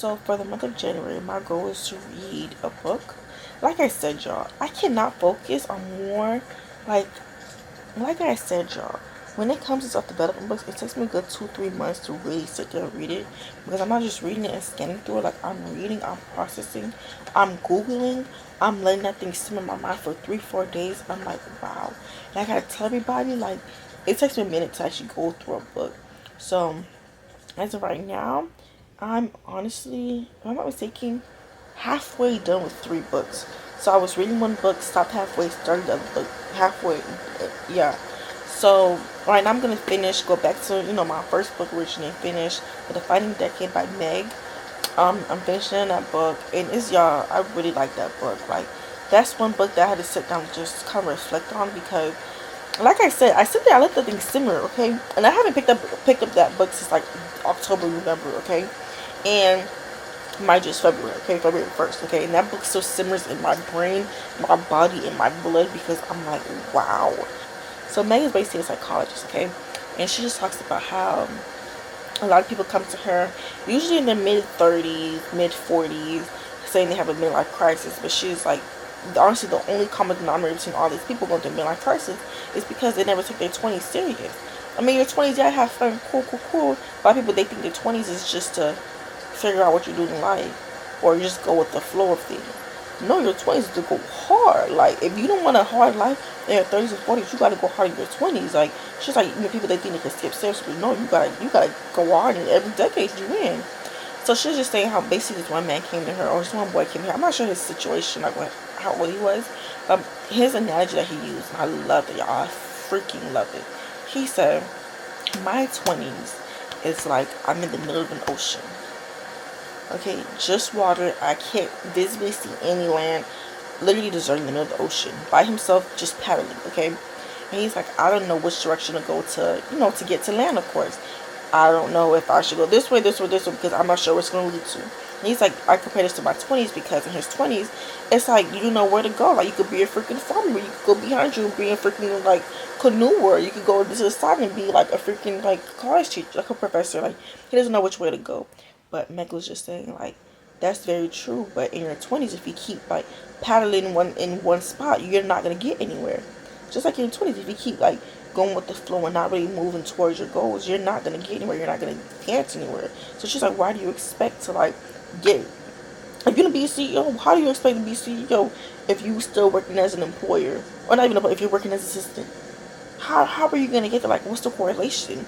So for the month of January, my goal is to read a book. Like I said, y'all, I cannot focus on more. Like, like I said, y'all, when it comes to self-development books, it takes me a good 2-3 months to really sit there and read it, because I'm not just reading it and scanning through it. Like, I'm reading, I'm processing, I'm googling, I'm letting that thing simmer in my mind for 3-4 days. I'm like, wow. And I gotta tell everybody, like, it takes me a minute to actually go through a book. So as of right now, I'm honestly, if I'm not mistaken, halfway done with 3 books. So I was reading one book, stopped halfway, started the other book halfway. Yeah. So right now I'm gonna finish, go back to my first book originally, finish The Defining Decade by Meg. I'm finishing that book, and it's, y'all, I really like that book. Like, that's one book that I had to sit down and just kind of reflect on, because like I said, I sit there, I let the thing simmer, okay? And I haven't picked up that book since like October, November, okay? And mind you, it's February, okay? February 1st, okay? And that book still simmers in my brain, my body, and my blood, because I'm like, wow. So Meg is basically a psychologist, okay? And she just talks about how a lot of people come to her, usually in their mid-30s, mid-40s, saying they have a midlife crisis. But she's like, honestly, the only common denominator between all these people going through a midlife crisis is because they never take their 20s serious. I mean, your 20s, yeah, have fun, cool, cool, cool. A lot of people, they think their 20s is just to figure out what you do in life, or you just go with the flow of things. No, your 20s is to go hard. Like, if you don't want a hard life in your 30s and 40s, you gotta go hard in your 20s. Like, it's just like, people, they think they can skip steps, but no, you gotta go hard in every decade you're in. So she's just saying how basically this one man came to her, or this one boy came here. I'm not sure his situation, like how old he was. His analogy that he used, and I loved it, y'all. I freaking loved it. He said, my 20s is like I'm in the middle of an ocean. Okay, just water. I can't visibly see any land. Literally deserting the middle of the ocean by himself, just paddling. Okay, and he's like, I don't know which direction to go to get to land. Of course, I don't know if I should go this way, this way, this way, because I'm not sure where it's going to lead to. And he's like, I compare this to my 20s, because in his 20s, it's like you know where to go. Like, you could be a freaking farmer. You could go behind you and be a freaking like canoe. You could go to the side and be like a freaking like college teacher, like a professor. Like, he doesn't know which way to go. But Meg was just saying, like, that's very true. But in your 20s, if you keep like paddling in one spot, you're not gonna get anywhere. Just like in your 20s, if you keep like going with the flow and not really moving towards your goals, you're not gonna get anywhere. You're not gonna get anywhere. So she's like, why do you expect to like get? If you're gonna be a CEO, how do you expect to be CEO if you still working as an employer, or not even if you're working as assistant? How are you gonna get there? Like, what's the correlation?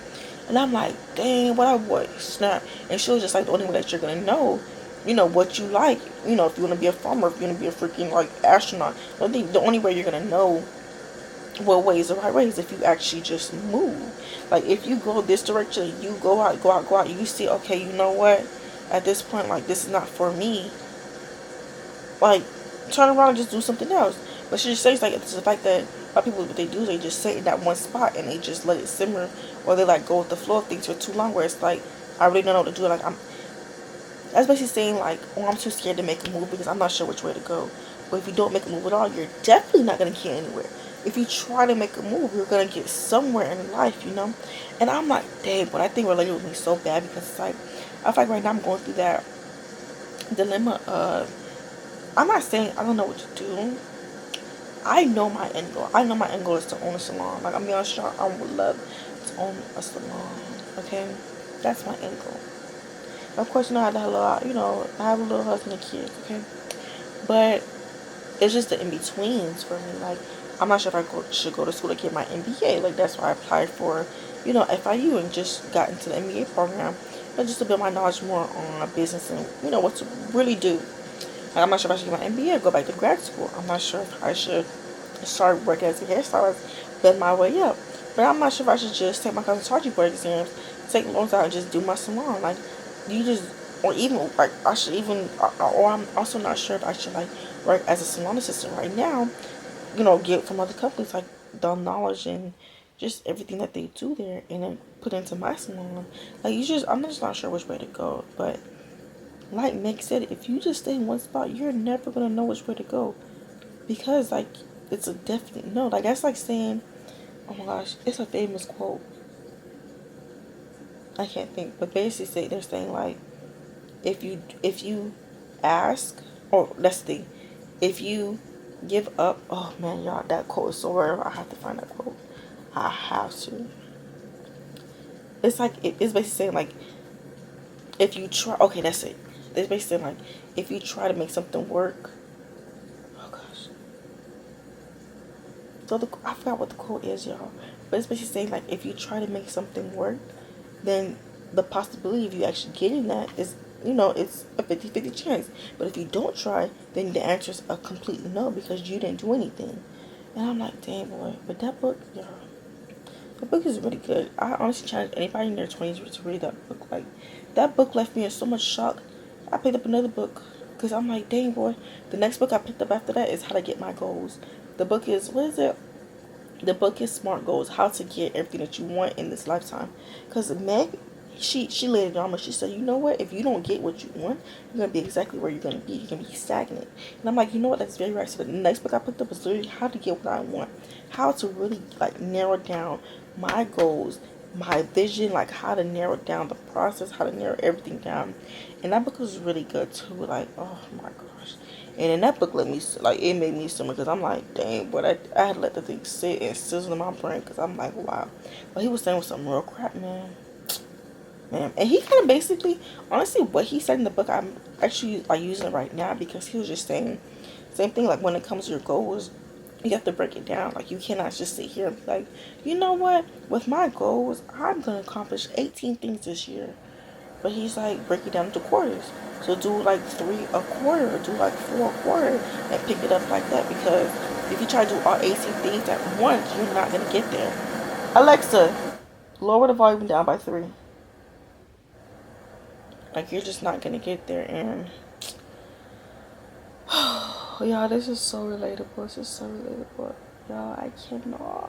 And I'm like, dang, what I would snap. And she was just like, the only way that you're gonna know, what you like, if you wanna be a farmer, if you wanna be a freaking like astronaut. I think the only way you're gonna know what way is the right way is if you actually just move. Like, if you go this direction, you go out, go out, go out, you see, okay, you know what? At this point, like, this is not for me. Like, turn around and just do something else. But she just says, like, it's the fact that a lot of people, what they do is they just sit in that one spot and they just let it simmer, or they like go with the flow of things for too long, where it's like, I really don't know what to do. Like, that's basically saying like, oh, I'm too scared to make a move because I'm not sure which way to go. But if you don't make a move at all, you're definitely not gonna get anywhere. If you try to make a move, you're gonna get somewhere in life. And I'm like, dang, but I think related with me so bad, because it's like, I feel like right now I'm going through that dilemma of, I'm not saying I don't know what to do. I know my end goal. I know my end goal is to own a salon. Like, I'm being honest, I would love to own a salon. Okay, that's my end goal. Of course, I have I have a little husband and kids. Okay, but it's just the in betweens for me. Like, I'm not sure if should go to school to get my MBA. Like, that's why I applied for, FIU, and just got into the MBA program, but just to build my knowledge more on business and what to really do. Like, I'm not sure if I should get my MBA or go back to grad school. I'm not sure if I should start working as a hairstylist, build my way up. But I'm not sure if I should just take my cosmetology board exams, take loans out, and just do my salon. Like, you just, or even like I should even, or I'm also not sure if I should like work as a salon assistant right now. Get from other companies like the knowledge and just everything that they do there, and then put into my salon. Like, I'm just not sure which way to go. But like Meg said, if you just stay in one spot, you're never gonna know which way to go, because like it's a definite no. Like, that's like saying, oh my gosh, it's a famous quote. I can't think, but basically they're saying like, if you ask, or that's the thing, if you give up, oh man, y'all, that quote is so rare. I have to find that quote. I have to. It's like it's basically saying like, if you try, okay, that's it. It's basically saying like, if you try to make something work, oh gosh. So I forgot what the quote is, y'all. But it's basically saying like, if you try to make something work, then the possibility of you actually getting that is, it's a 50-50 chance. But if you don't try, then the answer is a complete no, because you didn't do anything. And I'm like, dang boy. But that book, y'all, the book is really good. I honestly challenge anybody in their 20s to read that book. Like, that book left me in so much shock. I picked up another book because I'm like, dang boy. The next book I picked up after that is How to Get My Goals. The book is, what is it? The book is Smart Goals, how to get everything that you want in this lifetime. Because Meg, she laid it on me. She said, you know what? If you don't get what you want, you're going to be exactly where you're going to be. You're going to be stagnant. And I'm like, you know what? That's very right. So the next book I picked up was literally how to get what I want. How to really, like, narrow down my goals, my vision, like, how to narrow down the process, how to narrow everything down. And that book was really good, too. Like, oh, my gosh. And in that book, it made me similar, because I'm like, dang, but I had to let the thing sit and sizzle in my brain, because I'm like, wow. But he was saying was some real crap, man. Man. And he kind of basically, honestly, what he said in the book, I'm actually like using it right now, because he was just saying, same thing, like when it comes to your goals, you have to break it down. Like, you cannot just sit here and be like, you know what, with my goals, I'm going to accomplish 18 things this year. But he's like, break it down into quarters. So do like 3 a quarter, or do like 4 a quarter, and pick it up like that. Because if you try to do all 18 things at once, you're not gonna get there. Alexa, lower the volume down by 3. Like, you're just not gonna get there. And y'all, this is so relatable. This is so relatable. Y'all, I cannot.